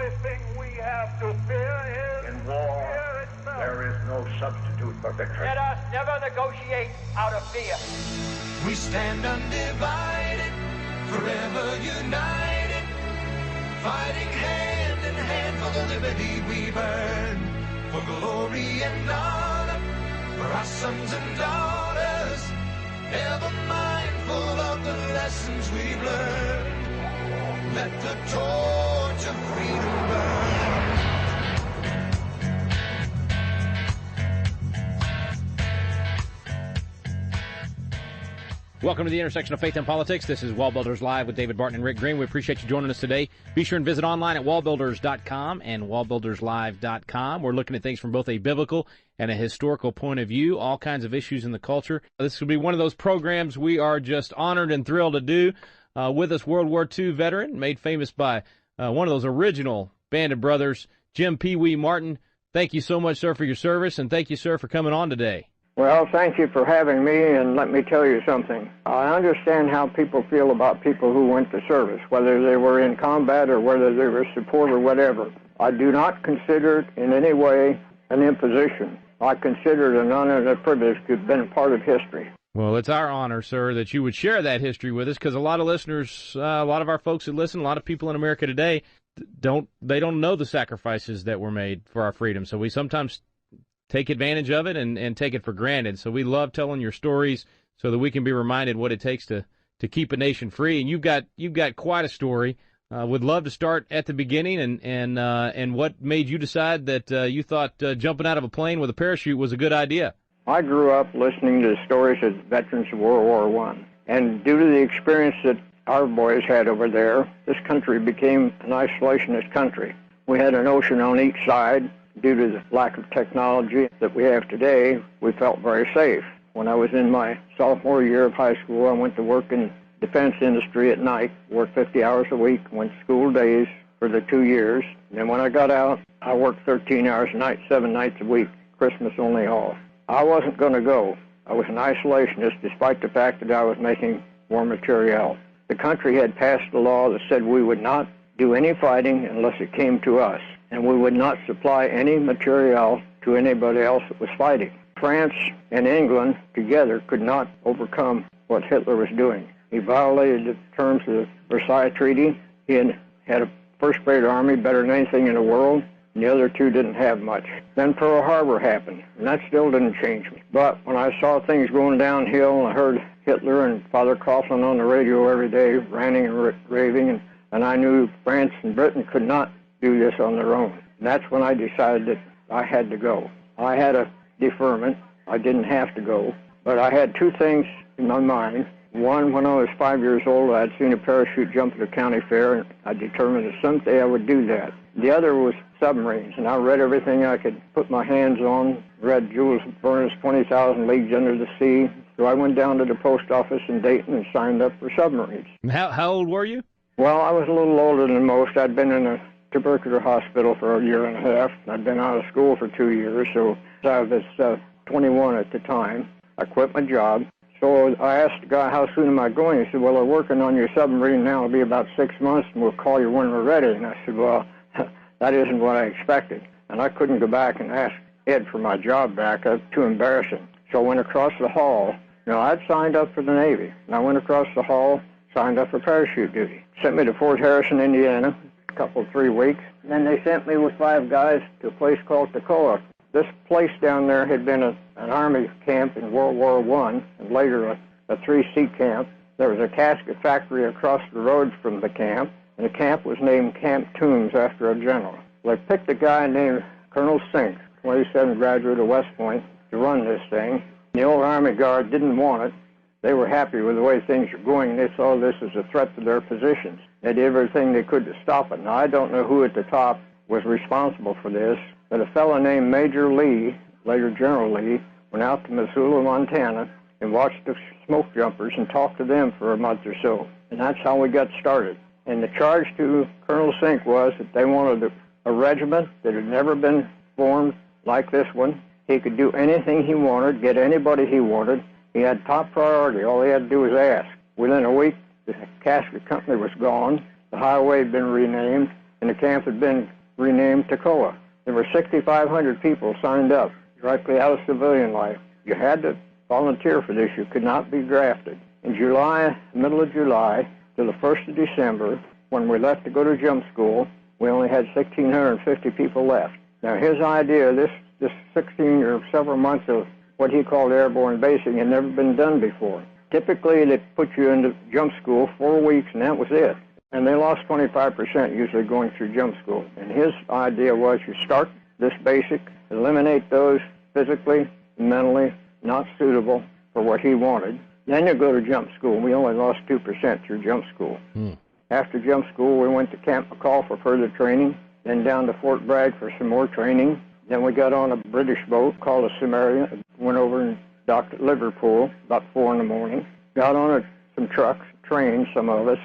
only thing we have to fear is in war. fear itself. There is no substitute for victory. Let us never negotiate out of fear. We stand undivided, forever united, fighting hand in hand for the liberty we burn, for glory and honor, for our sons and daughters, ever mindful of the lessons we've learned. Let the torch of freedom burn. Welcome to the intersection of faith and politics. This is WallBuilders Live with David Barton and Rick Green. We appreciate you joining us today. Be sure and visit online at wallbuilders.com and wallbuilderslive.com. We're looking at things from both a biblical and a historical point of view, all kinds of issues in the culture. This will be one of those programs we are just honored and thrilled to do. With us, World War II veteran, made famous by one of those original Band of Brothers, Jim Pee Wee Martin. Thank you so much, sir, for your service, and thank you, sir, for coming on today. Well, thank you for having me, and let me tell you something. I understand how people feel about people who went to service, whether they were in combat or whether they were support or whatever. I do not consider it in any way an imposition. I consider it an honor and a privilege to have been a part of history. Well, it's our honor, sir, that you would share that history with us, because a lot of listeners, a lot of our folks that listen, a lot of people in America today, don't know the sacrifices that were made for our freedom. So we sometimes take advantage of it and take it for granted. So we love telling your stories so that we can be reminded what it takes to keep a nation free. And you've got quite a story. Would love to start at the beginning and what made you decide that you thought jumping out of a plane with a parachute was a good idea. I grew up listening to the stories of veterans of World War I. And due to the experience that our boys had over there, this country became an isolationist country. We had an ocean on each side. Due to the lack of technology that we have today, we felt very safe. When I was in my sophomore year of high school, I went to work in the defense industry at night, worked 50 hours a week, went to school days for the 2 years. And then when I got out, I worked 13 hours a night, 7 nights a week, Christmas only off. I wasn't going to go. I was an isolationist despite the fact that I was making war material. The country had passed a law that said we would not do any fighting unless it came to us, and we would not supply any material to anybody else that was fighting. France and England together could not overcome what Hitler was doing. He violated the terms of the Versailles Treaty. He had a first-rate army, better than anything in the world, and the other two didn't have much. Then Pearl Harbor happened, and that still didn't change me. But when I saw things going downhill, I heard Hitler and Father Coughlin on the radio every day, ranting and raving, and I knew France and Britain could not do this on their own. And that's when I decided that I had to go. I had a deferment. I didn't have to go. But I had two things in my mind. One, when I was 5 years old, I had seen a parachute jump at a county fair, and I determined that someday I would do that. The other was submarines, and I read everything I could put my hands on, read Jules Verne's 20,000 Leagues Under the Sea. So I went down to the post office in Dayton and signed up for submarines. How old were you? Well, I was a little older than most. I'd been in a tubercular hospital for a year and a half. I'd been out of school for 2 years, so I was 21 at the time. I quit my job. So I asked the guy, how soon am I going? He said, well, we're working on your submarine now. It'll be about 6 months, and we'll call you when we're ready. And I said, well, that isn't what I expected. And I couldn't go back and ask Ed for my job back. That's too embarrassing. So I went across the hall. I'd signed up for the Navy. And I went across the hall, signed up for parachute duty. Sent me to Fort Harrison, Indiana, a couple, 3 weeks. And then they sent me with 5 guys to a place called Toccoa. This place down there had been an Army camp in World War I, and later a 3-sea camp. There was a casket factory across the road from the camp, and the camp was named Camp Toombs after a general. They picked a guy named Colonel Sink, 27 graduate of West Point, to run this thing. The old Army Guard didn't want it. They were happy with the way things were going. They saw this as a threat to their positions. They did everything they could to stop it. Now, I don't know who at the top was responsible for this, but a fellow named Major Lee, later General Lee, went out to Missoula, Montana, and watched the smoke jumpers and talked to them for a month or so. And that's how we got started. And the charge to Colonel Sink was that they wanted a regiment that had never been formed like this one. He could do anything he wanted, get anybody he wanted. He had top priority. All he had to do was ask. Within a week, the casket company was gone. The highway had been renamed. and the camp had been renamed Toccoa. There were 6,500 people signed up directly out of civilian life. You had to volunteer for this. You could not be drafted. In July, middle of July, to the 1st of December, when we left to go to jump school, we only had 1,650 people left. Now, his idea, this 16 or several months of what he called airborne basing had never been done before. Typically, they put you into jump school 4 weeks, and that was it. And they lost 25% usually going through jump school. And his idea was you start this basic, eliminate those physically, mentally not suitable for what he wanted. Then you go to jump school. We only lost 2% through jump school. After jump school, we went to Camp McCall for further training, then down to Fort Bragg for some more training. Then we got on a British boat called the Samaria, went over and docked at Liverpool about 4 in the morning. Got on some trucks, trained some of us,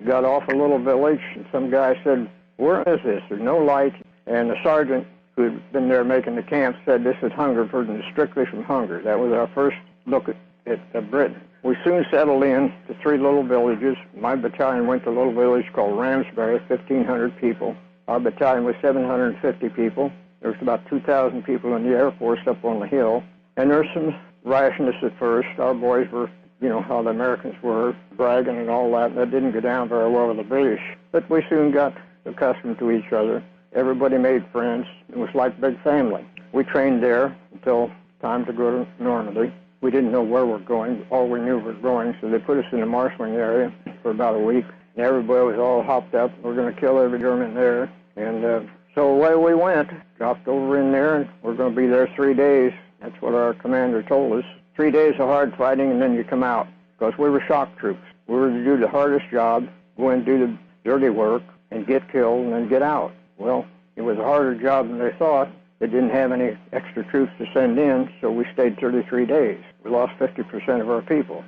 got off a little village, and some guy said, "Where is this? There's no light." And the sergeant who had been there making the camp said, "This is Hungerford, and strictly from hunger." That was our first look at Britain. We soon settled in to 3 little villages. My battalion went to a little village called Ramsbury, 1,500 people. Our battalion was 750 people. There was about 2,000 people in the Air Force up on the hill. And there was some rashness at first. Our boys were, you know, how the Americans were, bragging and all that. That didn't go down very well with the British. But we soon got accustomed to each other. Everybody made friends. It was like a big family. We trained there until time to go to Normandy. We didn't know where we're going. All we knew we were going, so they put us in the marshaling area for about a week. And everybody was all hopped up. We're going to kill every German there. And so away we went, dropped over in there, and we're going to be there 3 days. That's what our commander told us. 3 days of hard fighting, and then you come out. Because we were shock troops. We were to do the hardest job, go and do the dirty work, and get killed, and then get out. Well, it was a harder job than they thought. They didn't have any extra troops to send in, so we stayed 33 days. We lost 50% of our people.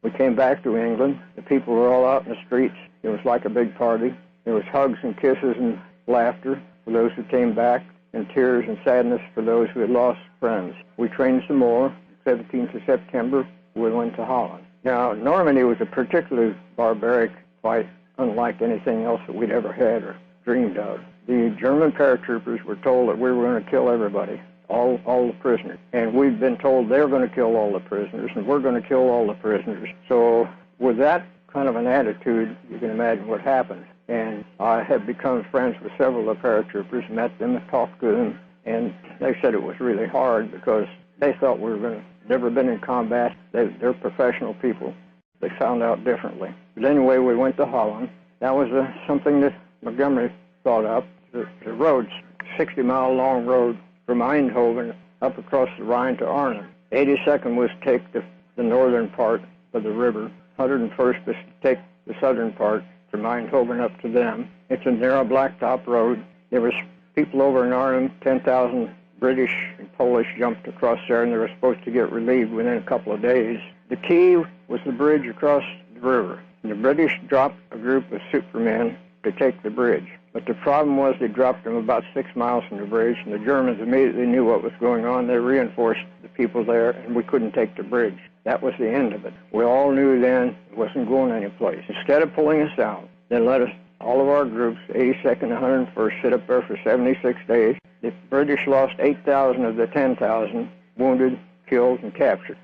We came back to England. The people were all out in the streets. It was like a big party. There was hugs and kisses and laughter for those who came back, and tears and sadness for those who had lost friends. We trained some more. 17th of September, we went to Holland. Now, Normandy was a particularly barbaric fight, unlike anything else that we'd ever had or dreamed of. The German paratroopers were told that we were going to kill everybody, all the prisoners. And we'd been told they're going to kill all the prisoners, and we're going to kill all the prisoners. So with that kind of an attitude, you can imagine what happened. And I have become friends with several of the paratroopers, met them, talked to them, and they said it was really hard because they thought we were going to never been in combat. They're professional people. They found out differently. But anyway, we went to Holland. That was something that Montgomery thought up. The road's 60-mile long road from Eindhoven up across the Rhine to Arnhem. 82nd was to take the northern part of the river. 101st was to take the southern part from Eindhoven up to them. It's a narrow blacktop road. There was people over in Arnhem, 10,000 British and Polish jumped across there, and they were supposed to get relieved within a couple of days. The key was the bridge across the river. And the British dropped a group of supermen to take the bridge. But the problem was they dropped them about 6 miles from the bridge, and the Germans immediately knew what was going on. They reinforced the people there, and we couldn't take the bridge. That was the end of it. We all knew then it wasn't going anyplace. Instead of pulling us out, they let us, all of our groups, 82nd and 101st, sit up there for 76 days. The British lost 8,000 of the 10,000, wounded, killed, and captured,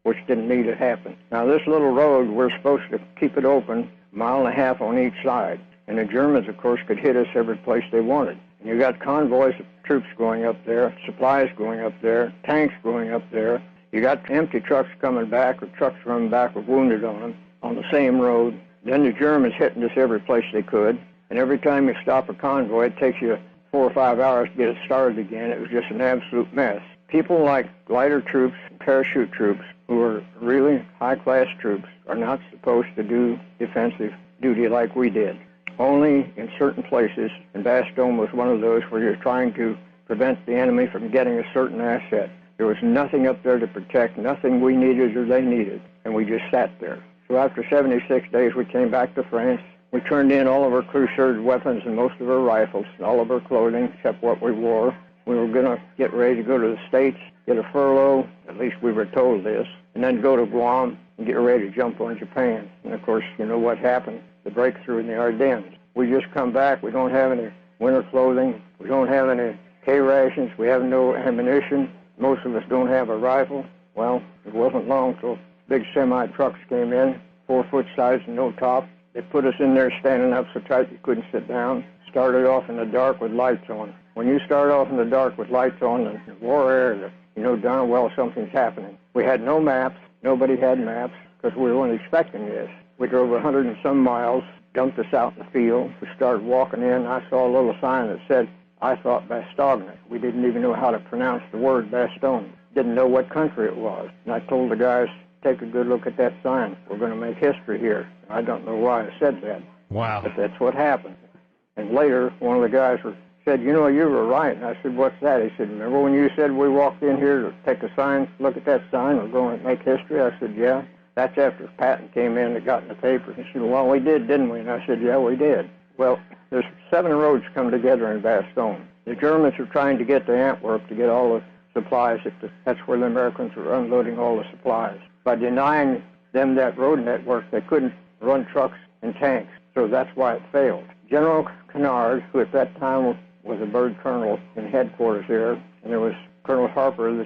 which didn't need to happen. Now, this little road, we're supposed to keep it open, 1.5 miles on each side. And the Germans, of course, could hit us every place they wanted. And you got convoys of troops going up there, supplies going up there, tanks going up there. You got empty trucks coming back or trucks running back with wounded on them on the same road. Then the Germans hitting us every place they could. And every time you stop a convoy, it takes you 4 or 5 hours to get it started again. It was just an absolute mess. People like glider troops, parachute troops, who are really high-class troops, are not supposed to do defensive duty like we did. Only in certain places, and Bastogne was one of those where you're trying to prevent the enemy from getting a certain asset. There was nothing up there to protect, nothing we needed or they needed, and we just sat there. So after 76 days, we came back to France. We turned in all of our cruiser weapons and most of our rifles, and all of our clothing, except what we wore. We were going to get ready to go to the States, get a furlough, at least we were told this, and then go to Guam and get ready to jump on Japan. And of course, you know what happened, the breakthrough in the Ardennes. We just come back. We don't have any winter clothing. We don't have any K rations. We have no ammunition. Most of us don't have a rifle. Well, it wasn't long till big semi-trucks came in, 4-foot size and no top. They put us in there standing up so tight you couldn't sit down. Started off in the dark with lights on. When you start off in the dark with lights on, the war area, you know darn well something's happening. We had no maps. Nobody had maps because we weren't expecting this. We drove 100 and some miles, dumped us out in the field. We started walking in. I saw a little sign that said, I thought Bastogne. We didn't even know how to pronounce the word Bastogne. Didn't know what country it was. And I told the guys, take a good look at that sign. We're going to make history here. I don't know why I said that. Wow. But that's what happened. And later, one of the guys said, you know, you were right. And I said, what's that? He said, remember when you said we walked in here to take a sign, look at that sign, we're going to make history? I said, yeah. That's after Patton came in and got in the paper. He said, well, we did, didn't we? And I said, yeah, we did. Well, there's 7 roads come together in Bastogne. The Germans are trying to get to Antwerp to get all the supplies. That's where the Americans were unloading all the supplies. By denying them that road network, they couldn't run trucks and tanks. So that's why it failed. General Kennard, who at that time was a bird colonel in headquarters there, and there was Colonel Harper, the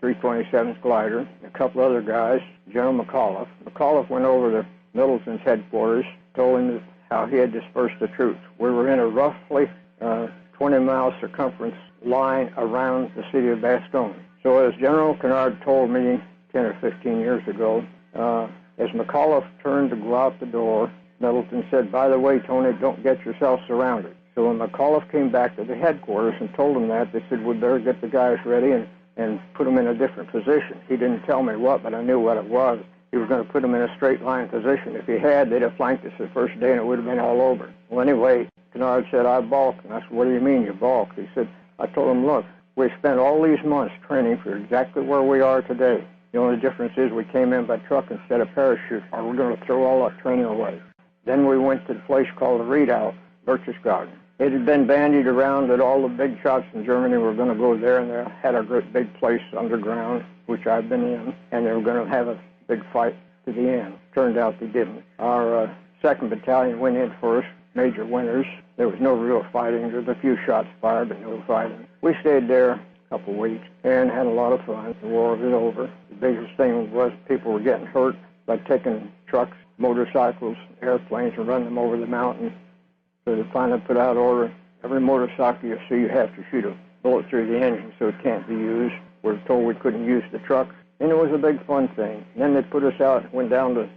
327th glider, and a couple other guys, General McAuliffe. McAuliffe went over to Middleton's headquarters, told him how he had dispersed the troops. We were in a roughly 20-mile circumference line around the city of Bastogne. So as General Kennard told me 10 or 15 years ago, as McAuliffe turned to go out the door, Middleton said, by the way, Tony, don't get yourself surrounded. So when McAuliffe came back to the headquarters and told them that, they said, we'd better get the guys ready and put them in a different position. He didn't tell me what, but I knew what it was. He was going to put them in a straight line position. If he had, they'd have flanked us the first day and it would have been all over. Well, anyway, Kennard said, I balked. And I said, what do you mean you balked? He said, I told him, look, we spent all these months training for exactly where we are today. The only difference is we came in by truck instead of parachute, or we're going to throw all that training away. Then we went to the place called the Redoubt, Berchtesgaden. It had been bandied around that all the big shots in Germany were going to go there, and they had a great big place underground, which I've been in, and they were going to have a big fight to the end. Turned out they didn't. Our 2nd Battalion went in first, Major Winters. There was no real fighting. There was a few shots fired, but no fighting. We stayed there a couple of weeks and had a lot of fun. The war was over. The biggest thing was people were getting hurt by taking trucks, motorcycles, airplanes, and running them over the mountain. So they finally put out order. Every motorcycle you see, you have to shoot a bullet through the engine so it can't be used. We were told we couldn't use the trucks. And it was a big fun thing. And then they put us out, went down to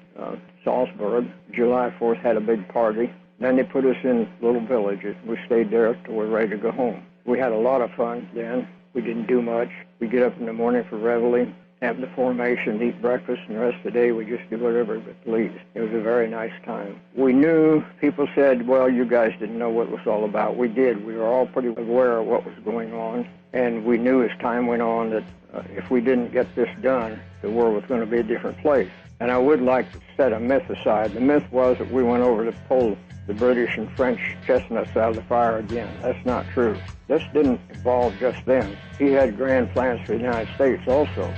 Salzburg. July 4th had a big party. Then they put us in little villages. We stayed there till we were ready to go home. We had a lot of fun then. We didn't do much. We get up in the morning for reveille, have the formation, eat breakfast, and the rest of the day we just do whatever but please. It was a very nice time. We knew, people said, well, you guys didn't know what it was all about. We did. We were all pretty aware of what was going on, and we knew as time went on that if we didn't get this done, the world was going to be a different place. And I would like to set a myth aside. The myth was that we went over to pull the British and French chestnuts out of the fire again. That's not true. This didn't involve just them. He had grand plans for the United States also.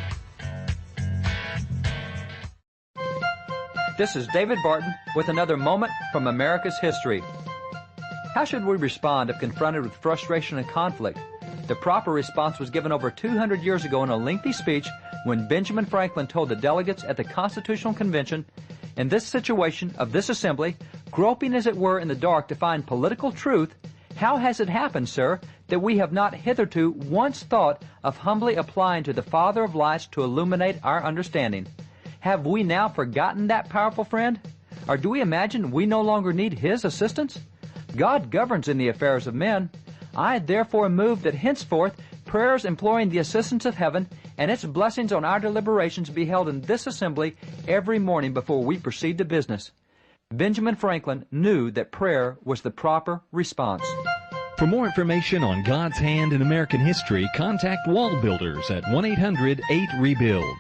This is David Barton with another moment from America's history. How should we respond if confronted with frustration and conflict? The proper response was given over 200 years ago in a lengthy speech when Benjamin Franklin told the delegates at the Constitutional Convention, in this situation of this assembly, groping as it were in the dark to find political truth, how has it happened, sir, that we have not hitherto once thought of humbly applying to the Father of lights to illuminate our understanding? Have we now forgotten that powerful friend? Or do we imagine we no longer need His assistance? God governs in the affairs of men. I therefore move that henceforth prayers imploring the assistance of heaven and its blessings on our deliberations be held in this assembly every morning before we proceed to business. Benjamin Franklin knew that prayer was the proper response. For more information on God's hand in American history, contact WallBuilders at 1-800-8-REBUILD.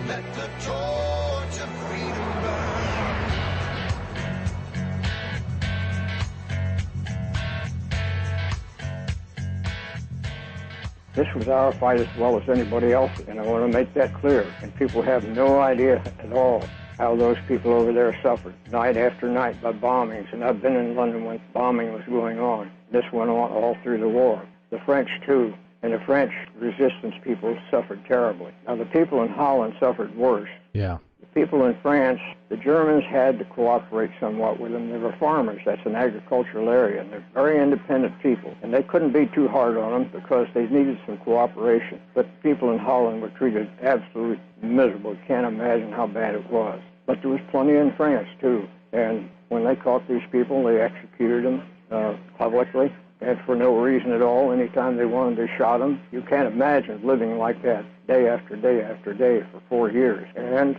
Let the torch of freedom burn. This was our fight as well as anybody else's, and I want to make that clear. And people have no idea at all how those people over there suffered night after night by bombings. And I've been in London when bombing was going on. This went on all through the war. The French, too. And the French resistance people suffered terribly. Now, the people in Holland suffered worse. Yeah. The people in France, the Germans had to cooperate somewhat with them. They were farmers. That's an agricultural area, and they're very independent people. And they couldn't be too hard on them because they needed some cooperation. But people in Holland were treated absolutely miserable. You can't imagine how bad it was. But there was plenty in France, too. And when they caught these people, they executed them publicly. And for no reason at all. Anytime they wanted, they shot them. You can't imagine living like that day after day after day for 4 years. And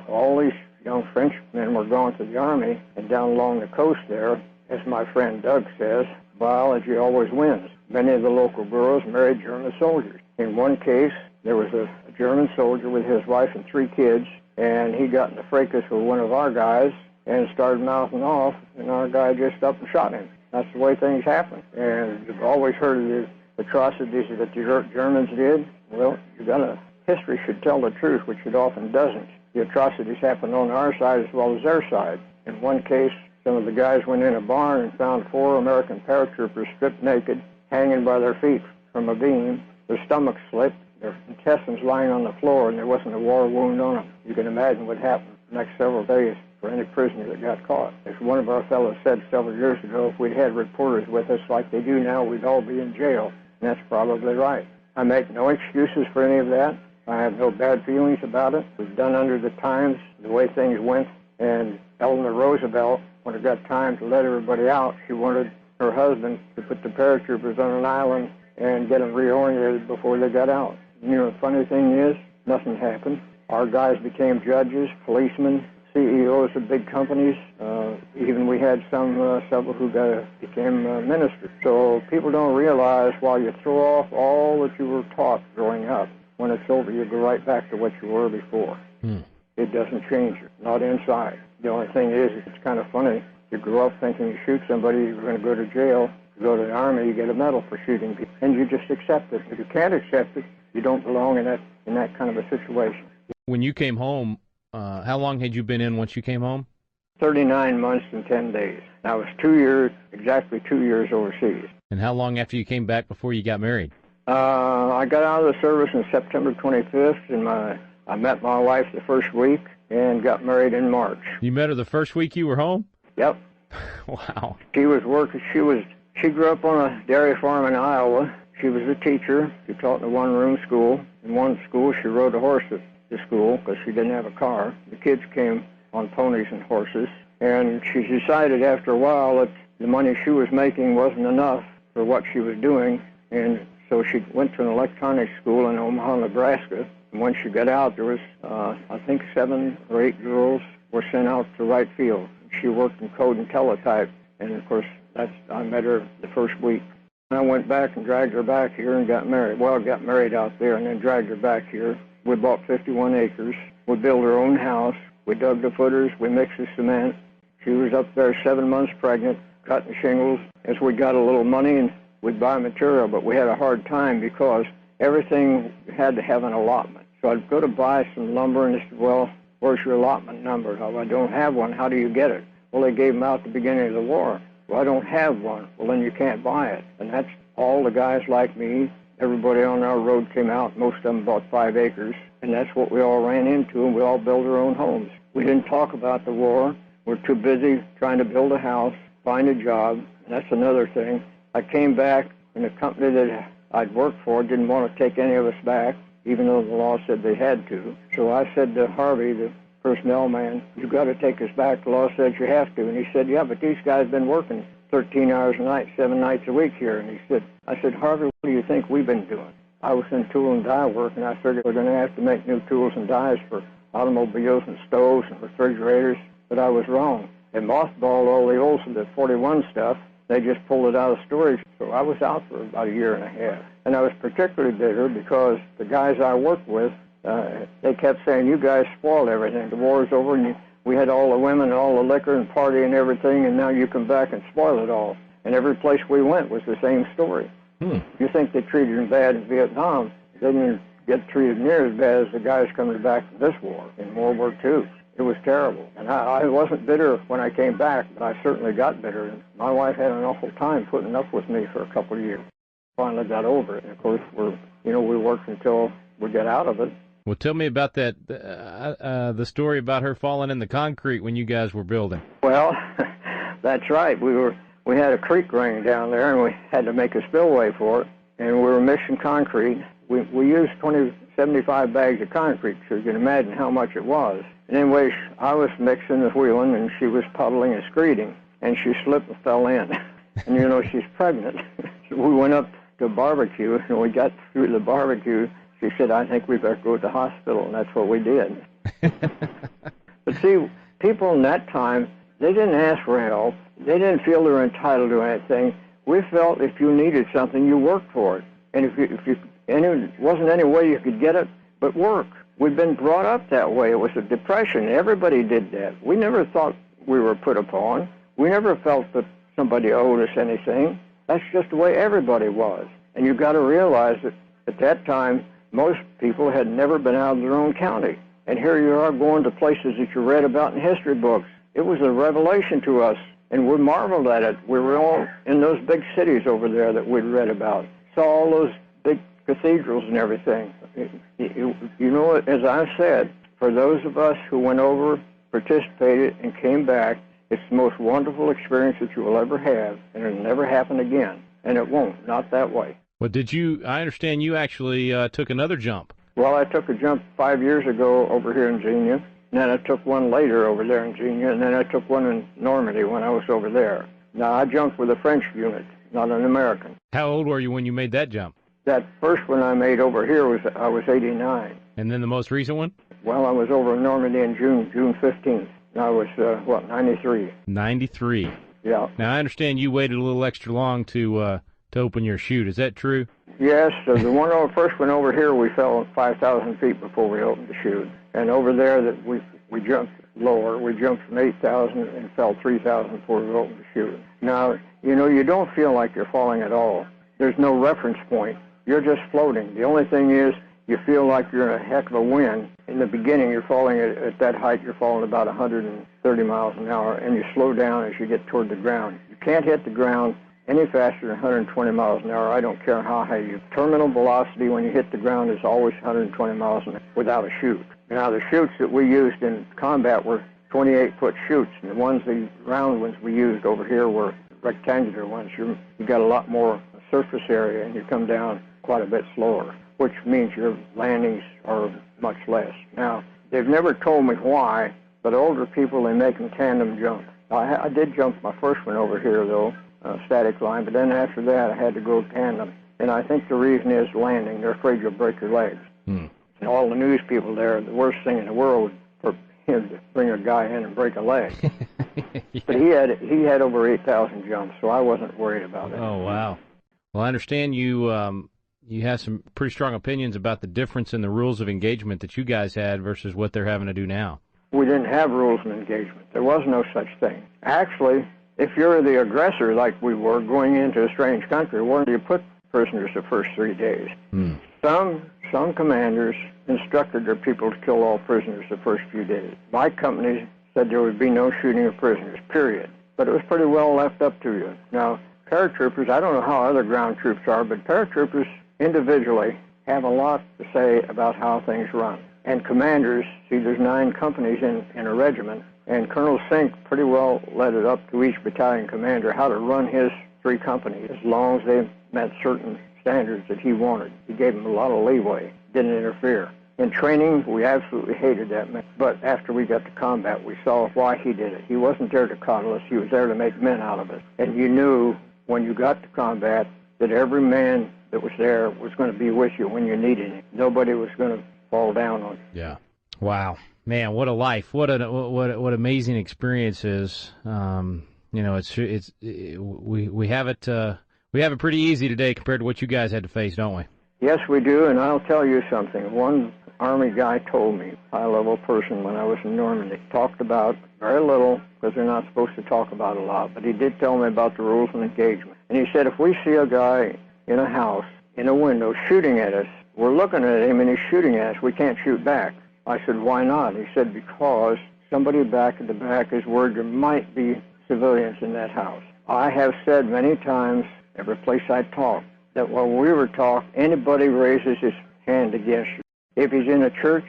all these young Frenchmen were going to the army, and down along the coast there, as my friend Doug says, biology always wins. Many of the local girls married German soldiers. In one case, there was a German soldier with his wife and 3 kids, and he got in a fracas with one of our guys and started mouthing off, and our guy just up and shot him. That's the way things happen. And you've always heard of the atrocities that the Germans did. Well, history should tell the truth, which it often doesn't. The atrocities happened on our side as well as their side. In one case, some of the guys went in a barn and found 4 American paratroopers stripped naked, hanging by their feet from a beam, their stomachs slit, their intestines lying on the floor, and there wasn't a war wound on them. You can imagine what happened the next several days for any prisoner that got caught. As one of our fellows said several years ago, if we'd had reporters with us like they do now, we'd all be in jail. And that's probably right. I make no excuses for any of that. I have no bad feelings about it. It was done under the times, the way things went. And Eleanor Roosevelt, when it got time to let everybody out, she wanted her husband to put the paratroopers on an island and get them reoriented before they got out. You know, the funny thing is, nothing happened. Our guys became judges, policemen, CEOs of big companies. Even we had several who became ministers. So people don't realize while you throw off all that you were taught growing up, when it's over, you go right back to what you were before. It doesn't change you, not inside. The only thing is, it's kind of funny. You grow up thinking you shoot somebody, you're going to go to jail. You go to the army, you get a medal for shooting people, and you just accept it. If you can't accept it, you don't belong in that kind of a situation. When you came home, how long had you been in once you came home? 39 months and 10 days. I was 2 years, exactly 2 years overseas. And how long after you came back before you got married? I got out of the service on September 25th, and I met my wife the first week and got married in March. You met her the first week you were home? Yep. Wow. She was working. She grew up on a dairy farm in Iowa. She was a teacher. She taught in a one-room school. In one school, she rode a horse to school because she didn't have a car. The kids came on ponies and horses. And she decided after a while that the money she was making wasn't enough for what she was doing. And so she went to an electronics school in Omaha, Nebraska. And when she got out, there was, I think, 7 or 8 girls were sent out to right field. She worked in code and teletype. And, of course, I met her the first week. I went back and dragged her back here and got married. Well, got married out there and then dragged her back here. We bought 51 acres. We built our own house. We dug the footers. We mixed the cement. She was up there 7 months pregnant, cutting shingles. As we got a little money, and we'd buy material, but we had a hard time because everything had to have an allotment. So I'd go to buy some lumber, and they said, well, where's your allotment number? Oh, I don't have one. How do you get it? Well, they gave them out at the beginning of the war. Well, I don't have one. Well, then you can't buy it. And that's all the guys like me. Everybody on our road came out. Most of them bought 5 acres. And that's what we all ran into, and we all built our own homes. We didn't talk about the war. We're too busy trying to build a house, find a job. And that's another thing. I came back, and the company that I'd worked for didn't want to take any of us back, even though the law said they had to. So I said to Harvey, the personnel man, you've got to take us back. The law says you have to. And he said, yeah, but these guys have been working 13 hours a night, 7 nights a week here. And I said, Harvey, what do you think we've been doing? I was in tool and die work, and I figured we're going to have to make new tools and dies for automobiles and stoves and refrigerators. But I was wrong. They mothballed all the old, the 41 stuff. They just pulled it out of storage. So I was out for about 1.5 years. And I was particularly bitter because the guys I worked with, they kept saying, you guys spoiled everything. The war's over, and we had all the women and all the liquor and party and everything, and now you come back and spoil it all. And every place we went was the same story. You think they treated them bad in Vietnam, they didn't get treated near as bad as the guys coming back from this war in World War II. It was terrible. And I wasn't bitter when I came back, but I certainly got bitter. And my wife had an awful time putting up with me for a couple of years. Finally got over it. And of course, we worked until we get out of it. Well, tell me about that, the story about her falling in the concrete when you guys were building. Well, that's right. We had a creek running down there, and we had to make a spillway for it, and we were mixing concrete. We used 75 bags of concrete, so you can imagine how much it was. And anyway, I was mixing and wheeling, and she was puddling and screeding, and she slipped and fell in. And, she's pregnant. So we went up to a barbecue, and when we got through the barbecue, she said, I think we better go to the hospital, and that's what we did. But see, people in that time, they didn't ask for help. They didn't feel they were entitled to anything. We felt if you needed something, you worked for it. And there wasn't any way you could get it but work. We've been brought up that way. It was a depression. Everybody did that. We never thought we were put upon. We never felt that somebody owed us anything. That's just the way everybody was. And you've got to realize that at that time, most people had never been out of their own county. And here you are going to places that you read about in history books. It was a revelation to us, and we marveled at it. We were all in those big cities over there that we'd read about. Saw all those big cathedrals and everything. As I've said, for those of us who went over, participated, and came back, it's the most wonderful experience that you will ever have, and it'll never happen again. And it won't, not that way. Well, I understand you actually took another jump. Well, I took a jump 5 years ago over here in Xenia, and then I took one later over there in Xenia, and then I took one in Normandy when I was over there. Now, I jumped with a French unit, not an American. How old were you when you made that jump? That first one I made over here I was 89. And then the most recent one? Well, I was over in Normandy in June 15th. And I was, 93. 93. Yeah. Now, I understand you waited a little extra long to open your chute. Is that true? Yes. The first one over here, we fell 5,000 feet before we opened the chute. And over there, that we jumped lower. We jumped from 8,000 and fell 3,000 before we opened the chute. Now, you don't feel like you're falling at all. There's no reference point. You're just floating. The only thing is you feel like you're in a heck of a wind. In the beginning, you're falling at that height, you're falling about 130 miles an hour, and you slow down as you get toward the ground. You can't hit the ground any faster than 120 miles an hour. I don't care how high you. Terminal velocity when you hit the ground is always 120 miles an hour without a chute. Now, the chutes that we used in combat were 28-foot chutes, and the round ones we used over here were rectangular ones. You got a lot more surface area, and you come down quite a bit slower, which means your landings are much less. Now, they've never told me why, but older people, they make them tandem jump. I did jump my first one over here, though, static line, but then after that, I had to go tandem. And I think the reason is landing. They're afraid you'll break your legs. And all the news people there, the worst thing in the world for him to bring a guy in and break a leg. Yeah. But he had over 8,000 jumps, so I wasn't worried about it. Oh, wow. Well, I understand you have some pretty strong opinions about the difference in the rules of engagement that you guys had versus what they're having to do now. We didn't have rules of engagement. There was no such thing. Actually, if you're the aggressor like we were going into a strange country, where do you put prisoners the first 3 days? Some commanders instructed their people to kill all prisoners the first few days. My company said there would be no shooting of prisoners, period. But it was pretty well left up to you. Now, paratroopers, I don't know how other ground troops are, but paratroopers individually have a lot to say about how things run. And commanders, see, there's 9 companies in a regiment, and Colonel Sink pretty well let it up to each battalion commander how to run his 3 companies as long as they met certain standards that he wanted. He gave them a lot of leeway, didn't interfere. In training, we absolutely hated that man. But after we got to combat, we saw why he did it. He wasn't there to coddle us. He was there to make men out of us. And you knew when you got to combat that every man that was there was going to be with you when you needed him. Nobody was going to fall down on you. Yeah. Wow. Man, what a life. What amazing experiences. We have it pretty easy today compared to what you guys had to face, don't we? Yes, we do, and I'll tell you something. One Army guy told me, high-level person when I was in Normandy, talked about very little because they're not supposed to talk about a lot, but he did tell me about the rules of engagement. And he said if we see a guy in a house, in a window, shooting at us, we're looking at him and he's shooting at us, we can't shoot back. I said, why not? He said, because somebody back at the back is worried there might be civilians in that house. I have said many times, every place I talk, that when we were taught, anybody raises his hand against you. If he's in a church,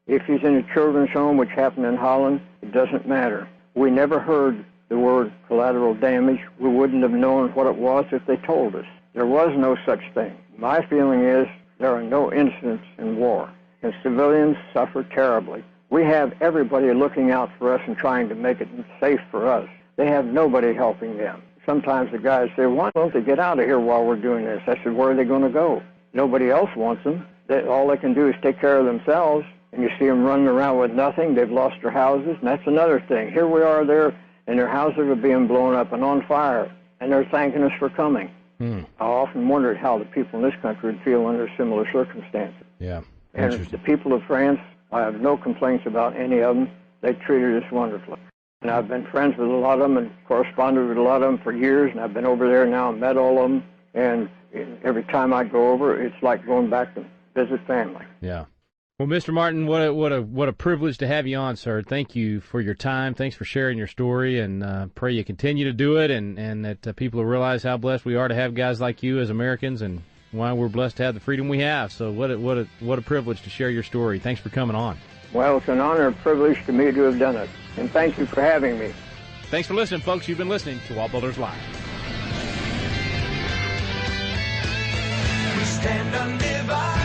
if he's in a children's home, which happened in Holland, it doesn't matter. We never heard the word collateral damage. We wouldn't have known what it was if they told us. There was no such thing. My feeling is there are no incidents in war, and civilians suffer terribly. We have everybody looking out for us and trying to make it safe for us. They have nobody helping them. Sometimes the guys say, why don't they get out of here while we're doing this? I said, where are they going to go? Nobody else wants them. All they can do is take care of themselves, and you see them running around with nothing. They've lost their houses, and that's another thing. Here we are there, and their houses are being blown up and on fire, and they're thanking us for coming. I often wondered how the people in this country would feel under similar circumstances. Yeah. And the people of France, I have no complaints about any of them. They treated us wonderfully. And I've been friends with a lot of them and corresponded with a lot of them for years, and I've been over there now and met all of them. And every time I go over, it's like going back to visit family. Yeah. Well, Mr. Martin, what a privilege to have you on, sir. Thank you for your time. Thanks for sharing your story, and pray you continue to do it, and that people will realize how blessed we are to have guys like you as Americans, and why we're blessed to have the freedom we have. So what a privilege to share your story. Thanks for coming on. Well, it's an honor and privilege to me to have done it, and thank you for having me. Thanks for listening, folks. You've been listening to WallBuilders Live. We stand undivided.